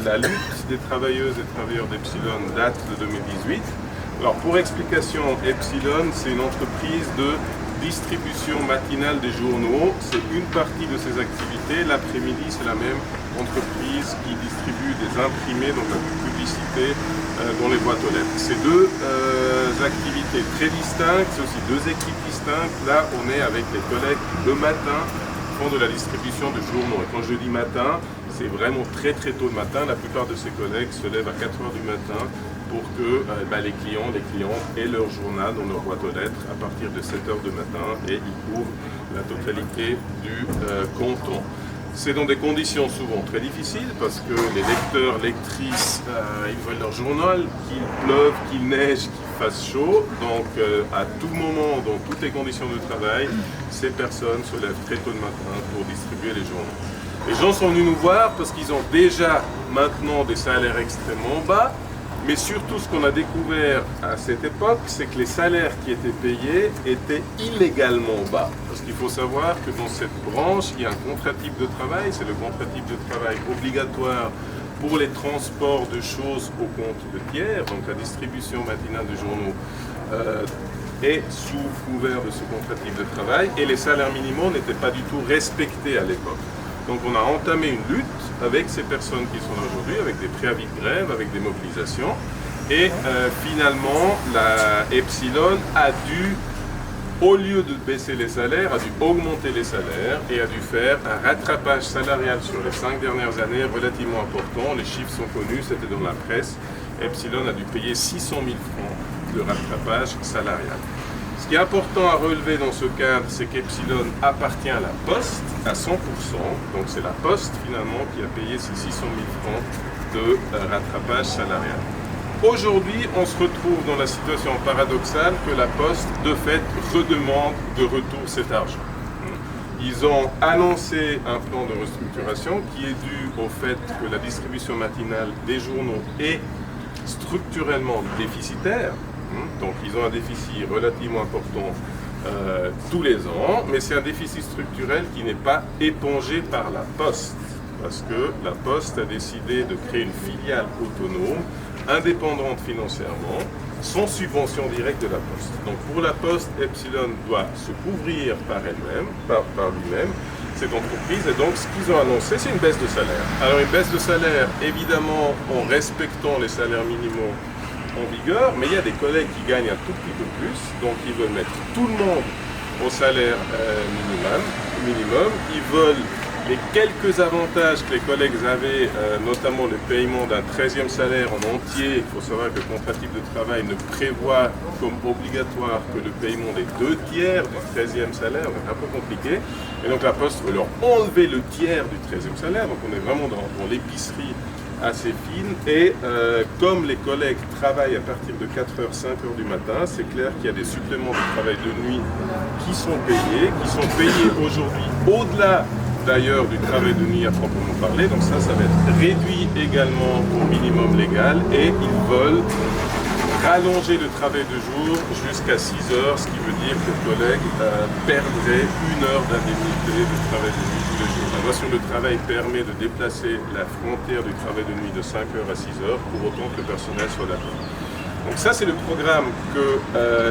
la lutte des travailleuses et travailleurs d'Epsilon date de 2018. Alors pour explication, Epsilon, c'est une entreprise de distribution matinale des journaux. C'est une partie de ses activités. L'après-midi, c'est la même entreprise qui distribue des imprimés, donc la publicité dans les boîtes aux lettres. C'est deux activités très distinctes, c'est aussi deux équipes distinctes. Là, on est avec les collègues le matin qui font de la distribution de journaux. Et quand je dis matin, c'est vraiment très très tôt le matin. La plupart de ces collègues se lèvent à 4 h du matin pour que les clients aient leur journal dans leur boîte aux lettres à partir de 7 h du matin et ils couvrent la totalité du canton. C'est dans des conditions souvent très difficiles parce que les lecteurs, lectrices, ils veulent leur journal, qu'il pleuve, qu'il neige, qu'il fasse chaud. Donc à tout moment, dans toutes les conditions de travail, ces personnes se lèvent très tôt le matin pour distribuer les journaux. Les gens sont venus nous voir parce qu'ils ont déjà maintenant des salaires extrêmement bas. Mais surtout, ce qu'on a découvert à cette époque, c'est que les salaires qui étaient payés étaient illégalement bas. Parce qu'il faut savoir que dans cette branche, il y a un contrat type de travail, c'est le contrat type de travail obligatoire pour les transports de choses au compte de tiers, donc la distribution matinale de journaux est sous couvert de ce contrat type de travail, et les salaires minimaux n'étaient pas du tout respectés à l'époque. Donc on a entamé une lutte avec ces personnes qui sont là aujourd'hui, avec des préavis de grève, avec des mobilisations. Et finalement, la Epsilon a dû, au lieu de baisser les salaires, a dû augmenter les salaires et a dû faire un rattrapage salarial sur les 5 dernières années relativement important. Les chiffres sont connus, c'était dans la presse. Epsilon a dû payer 600 000 francs de rattrapage salarial. Ce qui est important à relever dans ce cadre, c'est qu'Epsilon appartient à la Poste à 100%. Donc c'est la Poste finalement qui a payé ces 600 000 francs de rattrapage salarial. Aujourd'hui, on se retrouve dans la situation paradoxale que la Poste, de fait, redemande de retour cet argent. Ils ont annoncé un plan de restructuration qui est dû au fait que la distribution matinale des journaux est structurellement déficitaire. Donc ils ont un déficit relativement important tous les ans, mais c'est un déficit structurel qui n'est pas épongé par la Poste, parce que la Poste a décidé de créer une filiale autonome, indépendante financièrement, sans subvention directe de la Poste. Donc pour la Poste, Epsilon doit se couvrir par elle-même, par lui-même, cette entreprise, et donc ce qu'ils ont annoncé, c'est une baisse de salaire. Alors une baisse de salaire, évidemment, en respectant les salaires minimaux en vigueur, mais il y a des collègues qui gagnent un tout petit peu plus, donc ils veulent mettre tout le monde au salaire minimum. Ils veulent les quelques avantages que les collègues avaient, notamment le paiement d'un 13e salaire en entier. Il faut savoir que le contrat type de travail ne prévoit comme obligatoire que le paiement des 2 tiers du 13e salaire, donc un peu compliqué. Et donc la Poste veut leur enlever le tiers du 13e salaire, donc on est vraiment dans l'épicerie assez fine, et comme les collègues travaillent à partir de 4 h, 5 h du matin, c'est clair qu'il y a des suppléments de travail de nuit qui sont payés aujourd'hui au-delà d'ailleurs du travail de nuit à proprement parler, donc ça va être réduit également au minimum légal, et ils veulent rallonger le travail de jour jusqu'à 6 h, ce qui veut dire que le collègue perdrait 1 heure d'indemnité de travail de nuit tous les jours. La loi sur le travail permet de déplacer la frontière du travail de nuit de 5 h à 6 h, pour autant que le personnel soit d'accord. Donc ça, c'est le programme que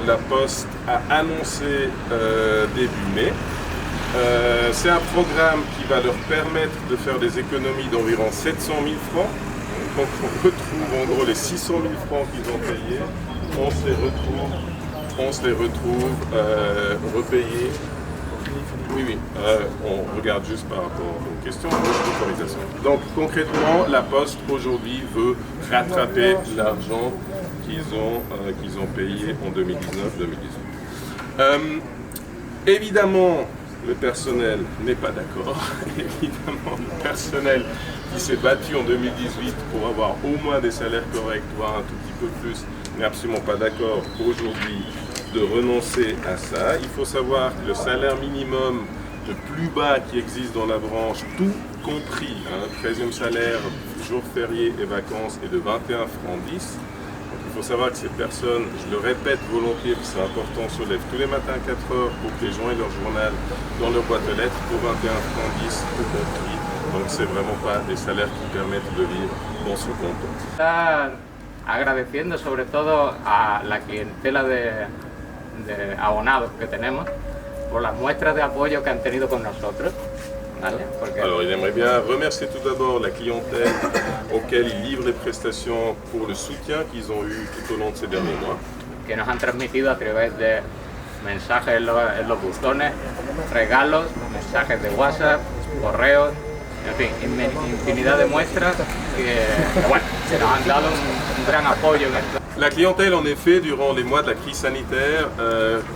la Poste a annoncé début mai. C'est un programme qui va leur permettre de faire des économies d'environ 700 000 francs. Donc on retrouve en gros les 600 000 francs qu'ils ont payés, on se les retrouve repayés. Oui, on regarde juste par rapport aux questions d'autorisation. Donc concrètement, la Poste aujourd'hui veut rattraper l'argent qu'ils ont payé en 2019-2018. Évidemment, le personnel n'est pas d'accord. Évidemment, le personnel qui s'est battu en 2018 pour avoir au moins des salaires corrects, voire un tout petit peu plus, n'est absolument pas d'accord aujourd'hui de renoncer à ça. Il faut savoir que le salaire minimum le plus bas qui existe dans la branche, tout compris, 13e salaire, jours fériés et vacances, est de 21 francs 10. Il faut savoir que ces personnes, je le répète volontiers, parce que c'est important, se lèvent tous les matins à 4 h pour que les gens aient leur journal dans leur boîte aux lettres pour 21 francs 10 tout compris. Donc c'est vraiment pas des salaires qui permettent de vivre dans ce canton. Estar agradeciendo sobre todo a la clientela de abonados que tenemos por las muestras de apoyo que han tenido con nosotros. ¿Vale? Porque Alors il aimerait bien remercier tout d'abord la clientèle auquel il livre les prestations pour le soutien qu'ils ont eu tout au long de ces derniers mois. que nos han transmitido a través de mensajes en los buzones, regalos, mensajes de WhatsApp, correos, en fin, infinidad de muestras que bueno, que nos han dado un gran apoyo en esto. La clientèle, en effet, durant les mois de la crise sanitaire,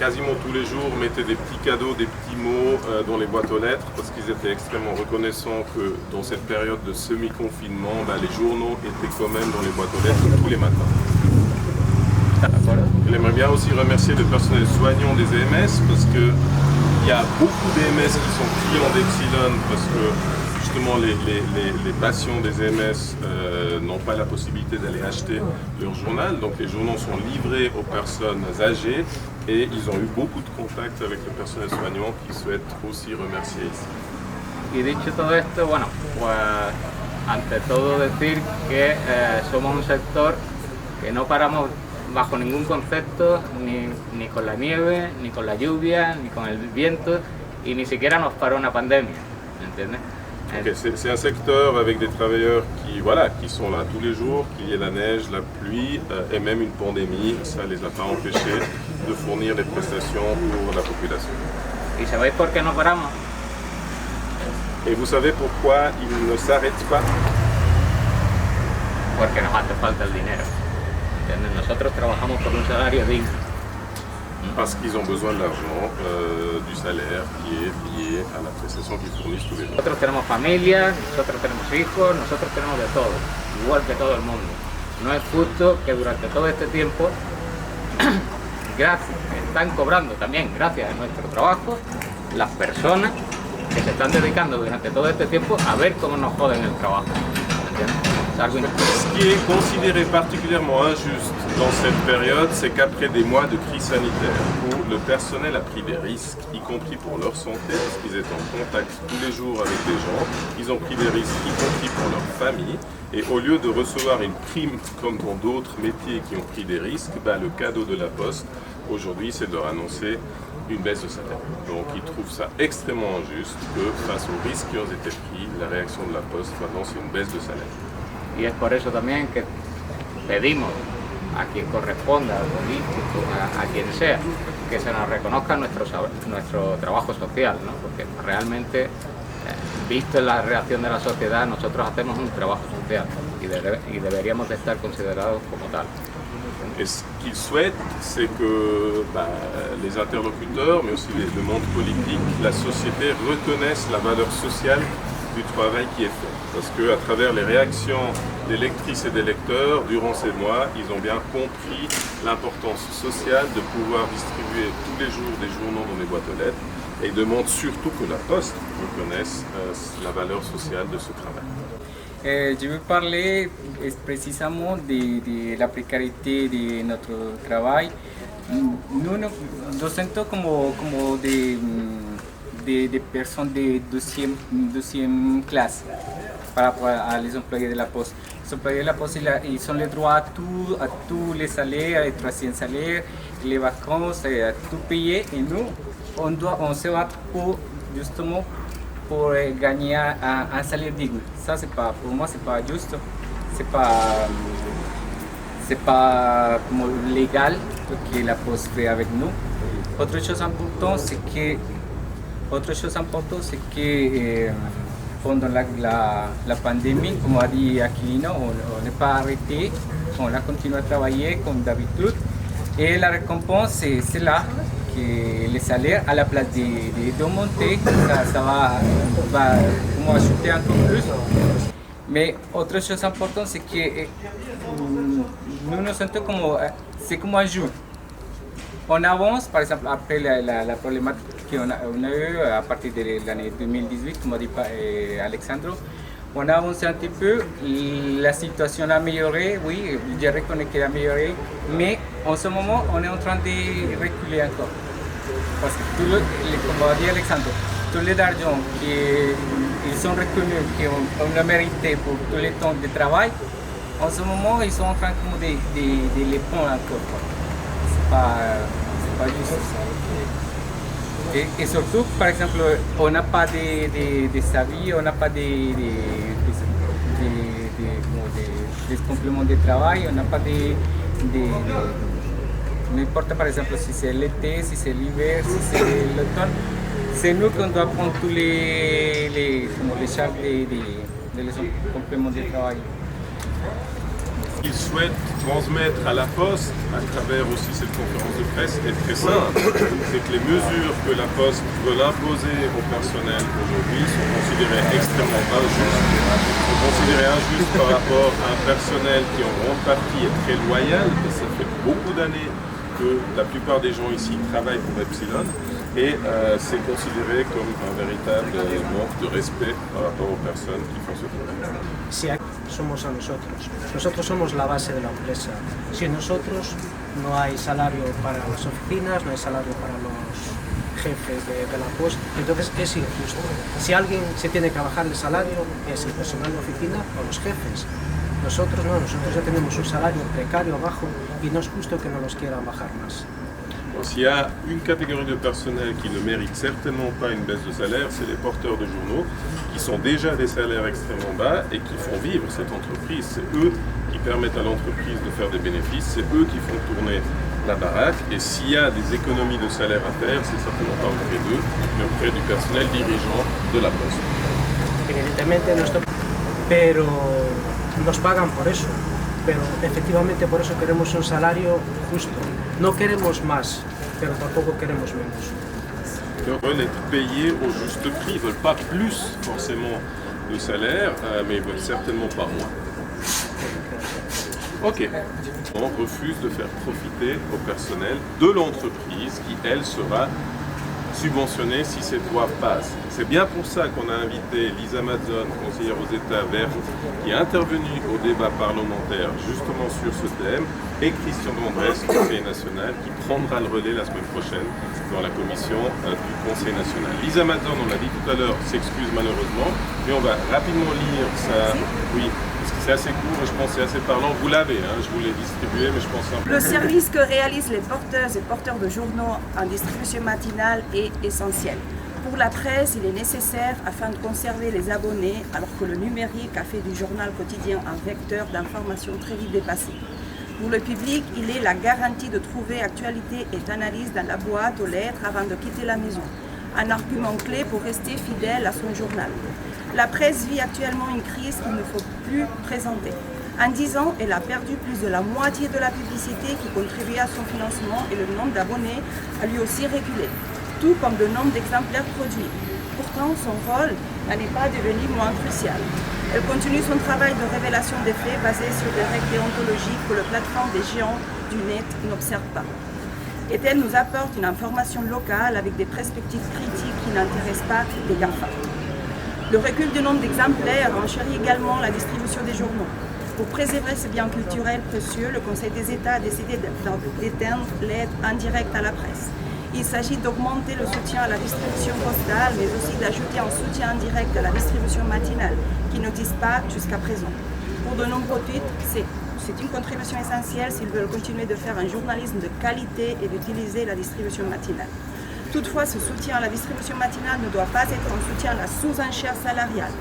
quasiment tous les jours mettaient des petits cadeaux, des petits mots dans les boîtes aux lettres parce qu'ils étaient extrêmement reconnaissants que dans cette période de semi-confinement, les journaux étaient quand même dans les boîtes aux lettres tous les matins. Il aimerait bien aussi remercier le personnel soignant des EMS parce qu'il y a beaucoup d'EMS qui sont clients d'Epsilon parce que justement les patients des EMS n'ont pas la possibilité d'aller acheter leur journal. Donc les journaux sont livrés aux personnes âgées et ils ont eu beaucoup de contacts avec le personnel soignant qui souhaite aussi remercier ici. Y dicho todo esto, bueno, pues ante todo decir que somos un sector que no paramos bajo ningún concepto, ni con la nieve, ni con la lluvia, ni con el viento, y ni siquiera nos paró una pandemia, ¿entiendes? Okay, c'est un secteur avec des travailleurs qui sont là tous les jours, qu'il y ait la neige, la pluie et même une pandémie, ça ne les a pas empêchés de fournir des prestations pour la population. ¿Y sabéis por qué no paramos? Et vous savez pourquoi ils ne s'arrêtent pas? Porque nos hace falta el dinero. ¿Entiendes? Nosotros trabajamos por un salario digno. Parce qu'ils ont besoin de l'argent, du salaire qui est lié à la prestation qu'ils fournissent tous les jours. Nosotros tenemos familia, nosotros tenemos hijos, nosotros tenemos de todo, igual que todo el mundo. No es justo que durante todo este tiempo están cobrando también, gracias a nuestro trabajo, las personas que se están dedicando durante todo este tiempo a ver cómo nos joden el trabajo. ¿Entiendes? Ce qui est considéré particulièrement injuste dans cette période, c'est qu'après des mois de crise sanitaire, où le personnel a pris des risques, y compris pour leur santé, parce qu'ils étaient en contact tous les jours avec des gens, ils ont pris des risques, y compris pour leur famille, et au lieu de recevoir une prime comme dans d'autres métiers qui ont pris des risques, le cadeau de la Poste, aujourd'hui, c'est de leur annoncer une baisse de salaire. Donc ils trouvent ça extrêmement injuste que face aux risques qui ont été pris, la réaction de la Poste maintenant c'est une baisse de salaire. Y es por eso también que pedimos a quien corresponda, al político, a quien sea, que se nos reconozca nuestro trabajo social, ¿no? Porque realmente, visto en la reacción de la sociedad, nosotros hacemos un trabajo social y deberíamos de estar considerados como tal. Et ce qu'ils souhaitent, c'est que les interlocuteurs, mais aussi le monde politique, la société reconnaissent la valeur sociale du travail qui est fait. Parce qu'à travers les réactions des lectrices et des lecteurs, durant ces mois, ils ont bien compris l'importance sociale de pouvoir distribuer tous les jours des journaux dans les boîtes aux lettres. Et ils demandent surtout que la Poste reconnaisse la valeur sociale de ce travail. Je veux parler précisément de la précarité de notre travail. Nous nous sentons comme des personnes de deuxième classe par rapport à les employés de la Poste. Les employés de la Poste, ils ont le droit à tous les salaires, les troisièmes salaires, les vacances, à tout payer. Et nous, on se bat justement pour gagner un salaire digne. Ça, pour moi, c'est pas juste, c'est pas légal que la Poste fait avec nous. Autre chose importante, c'est que pendant la pandémie, comme a dit Aquilino, on n'est pas arrêté, on a continué à travailler comme d'habitude. Et la récompense, c'est là. Que les salaires à la place d'augmenter, ça va ajouter encore plus. Mais autre chose importante, c'est que nous nous sentons c'est comme un jeu. On avance, par exemple, après la problématique qu'on a eue à partir de l'année 2018, comme a dit Alexandre, on a avancé un petit peu, la situation a amélioré, oui, je reconnais qu'elle a amélioré, mais en ce moment, on est en train de reculer encore. Parce que comme a dit Alexandre, tout l'argent ils ont reconnu qu'on a mérité pour tout le temps de travail. En ce moment, ils sont en train de les prendre encore. C'est pas juste ça. Et surtout, par exemple, on n'a pas de savis, on n'a pas des compléments de travail, on n'a pas n'importe par exemple si c'est l'été, si c'est l'hiver, si c'est l'automne. C'est nous qu'on doit prendre tous les charges des compléments de travail. Il souhaite transmettre à la Poste, à travers aussi cette conférence de presse, est très simple. C'est que les mesures que la Poste veut imposer au personnel aujourd'hui sont considérées extrêmement injustes. Sont considérées injustes par rapport à un personnel qui en grande partie est très loyal, et ça fait beaucoup d'années que la plupart des gens ici travaillent pour Epsilon, et c'est considéré comme un véritable manque de respect par rapport aux personnes qui font ce travail. Si somos a nosotros. Nosotros somos la base de la empresa. Sin nosotros no hay salario para las oficinas, no hay salario para los jefes de la post. Entonces es injusto. Si alguien se tiene que bajar el salario es el personal de oficina o los jefes. Nosotros no, nosotros ya tenemos un salario precario bajo y no es justo que no nos quieran bajar más. S'il y a une catégorie de personnel qui ne mérite certainement pas une baisse de salaire, c'est les porteurs de journaux, qui sont déjà des salaires extrêmement bas et qui font vivre cette entreprise. C'est eux qui permettent à l'entreprise de faire des bénéfices, c'est eux qui font tourner la baraque. Et s'il y a des économies de salaire à faire, c'est certainement pas auprès d'eux, mais auprès du personnel dirigeant de la Poste. Evidentemente pero nos pagan por eso. Pero efectivamente por eso queremos un salario justo. No queremos más, pero tampoco queremos menos. Ils veulent être payés au juste prix, ils ne veulent pas plus forcément de salaire, mais ils ne veulent certainement pas moins. Ok. On refuse de faire profiter au personnel de l'entreprise qui, elle, sera subventionnée si cette loi passe. C'est bien pour ça qu'on a invité Lisa Mazzone, conseillère aux États verts, qui est intervenue au débat parlementaire justement sur ce thème, et Christian Vendresse, conseiller national, qui prendra le relais la semaine prochaine dans la commission du Conseil national. Lisa Mazzone, on l'a dit tout à l'heure, s'excuse malheureusement, mais on va rapidement lire ça. Oui. Parce que c'est assez court et je pense que c'est assez parlant. Vous l'avez, je vous l'ai distribué, mais je pense que Le service que réalisent les porteuses et porteurs de journaux en distribution matinale est essentiel. Pour la presse, il est nécessaire afin de conserver les abonnés, alors que le numérique a fait du journal quotidien un vecteur d'information très vite dépassé. Pour le public, il est la garantie de trouver actualité et analyse dans la boîte aux lettres avant de quitter la maison. Un argument clé pour rester fidèle à son journal. La presse vit actuellement une crise qu'il ne faut plus présenter. En 10 ans, elle a perdu plus de la moitié de la publicité qui contribuait à son financement et le nombre d'abonnés a lui aussi reculé, tout comme le nombre d'exemplaires produits. Pourtant, son rôle n'est pas devenu moins crucial. Elle continue son travail de révélation des faits basé sur des règles déontologiques que la plateforme des géants du net n'observe pas. Et elle nous apporte une information locale avec des perspectives critiques qui n'intéressent pas les GAFA. Le recul du nombre d'exemplaires renchérit également la distribution des journaux. Pour préserver ces biens culturels précieux, le Conseil des États a décidé d'éteindre l'aide indirecte à la presse. Il s'agit d'augmenter le soutien à la distribution postale, mais aussi d'ajouter un soutien indirect à la distribution matinale, qui n'existe pas jusqu'à présent. Pour de nombreux titres, c'est une contribution essentielle s'ils veulent continuer de faire un journalisme de qualité et d'utiliser la distribution matinale. Toutefois, ce soutien à la distribution matinale ne doit pas être un soutien à la sous-enchère salariale.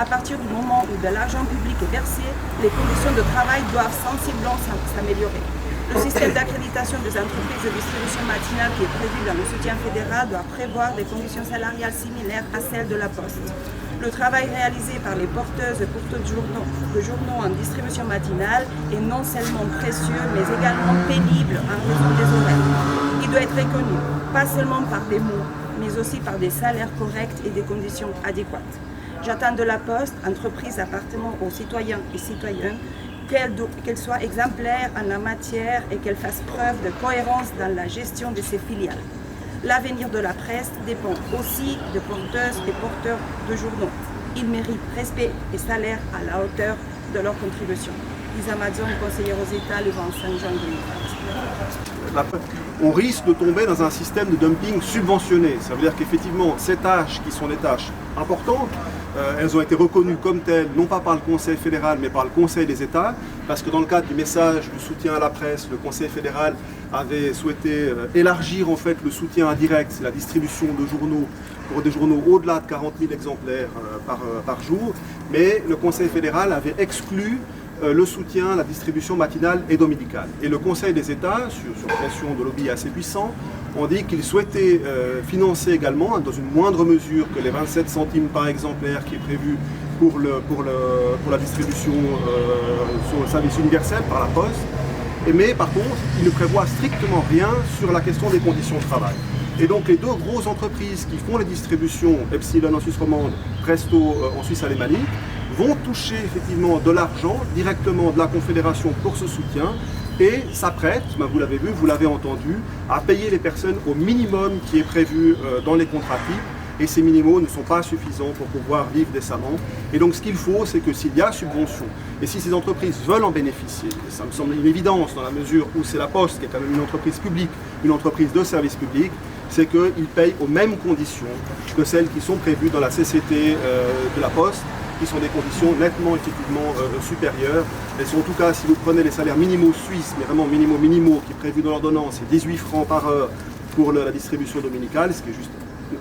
À partir du moment où de l'argent public est versé, les conditions de travail doivent sensiblement s'améliorer. Le système d'accréditation des entreprises de distribution matinale qui est prévu dans le soutien fédéral doit prévoir des conditions salariales similaires à celles de la Poste. Le travail réalisé par les porteuses et porteurs de journaux en distribution matinale est non seulement précieux, mais également pénible en raison des horaires. Il doit être reconnu, pas seulement par des mots, mais aussi par des salaires corrects et des conditions adéquates. J'attends de la Poste, entreprise appartenant aux citoyens et citoyennes, qu'elle soit exemplaire en la matière et qu'elle fasse preuve de cohérence dans la gestion de ses filiales. L'avenir de la presse dépend aussi de porteuses et porteurs de journaux. Ils méritent respect et salaire à la hauteur de leur contribution. Lisa Mazzone, conseillère aux États, le 25 juin 2020. On risque de tomber dans un système de dumping subventionné. Ça veut dire qu'effectivement, ces tâches qui sont des tâches importantes, elles ont été reconnues comme telles, non pas par le Conseil fédéral, mais par le Conseil des États, parce que dans le cadre du message du soutien à la presse, le Conseil fédéral avait souhaité élargir en fait le soutien indirect, c'est la distribution de journaux pour des journaux au-delà de 40 000 exemplaires par jour, mais le Conseil fédéral avait exclu le soutien à la distribution matinale et dominicale. Et le Conseil des États, sur pression de lobby assez puissant, ont dit qu'ils souhaitaient financer également, dans une moindre mesure que les 27 centimes par exemplaire qui est prévu pour la distribution sur le service universel par la Poste. Mais par contre, ils ne prévoient strictement rien sur la question des conditions de travail. Et donc les deux grosses entreprises qui font les distributions, Epsilon en Suisse romande, Presto en Suisse alémanique, vont toucher effectivement de l'argent directement de la Confédération pour ce soutien et s'apprêtent, vous l'avez vu, vous l'avez entendu, à payer les personnes au minimum qui est prévu dans les contrats types. Et ces minimaux ne sont pas suffisants pour pouvoir vivre décemment. Et donc ce qu'il faut, c'est que s'il y a subvention, et si ces entreprises veulent en bénéficier, et ça me semble une évidence dans la mesure où c'est la Poste qui est quand même une entreprise publique, une entreprise de service public, c'est qu'ils payent aux mêmes conditions que celles qui sont prévues dans la CCT de la Poste, qui sont des conditions nettement effectivement supérieures. Et en tout cas, si vous prenez les salaires minimaux suisses, mais vraiment minimaux, qui est prévu dans l'ordonnance, c'est 18 francs par heure pour la distribution dominicale, ce qui est juste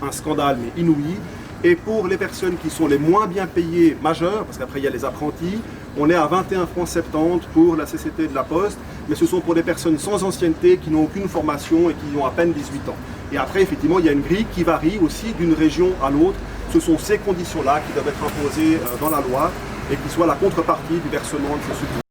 un scandale mais inouï. Et pour les personnes qui sont les moins bien payées majeures, parce qu'après il y a les apprentis, on est à 21 francs 70 pour la CCT de la Poste, mais ce sont pour des personnes sans ancienneté qui n'ont aucune formation et qui ont à peine 18 ans. Et après effectivement il y a une grille qui varie aussi d'une région à l'autre. Ce sont ces conditions-là qui doivent être imposées dans la loi et qui soient la contrepartie du versement de ce soutien.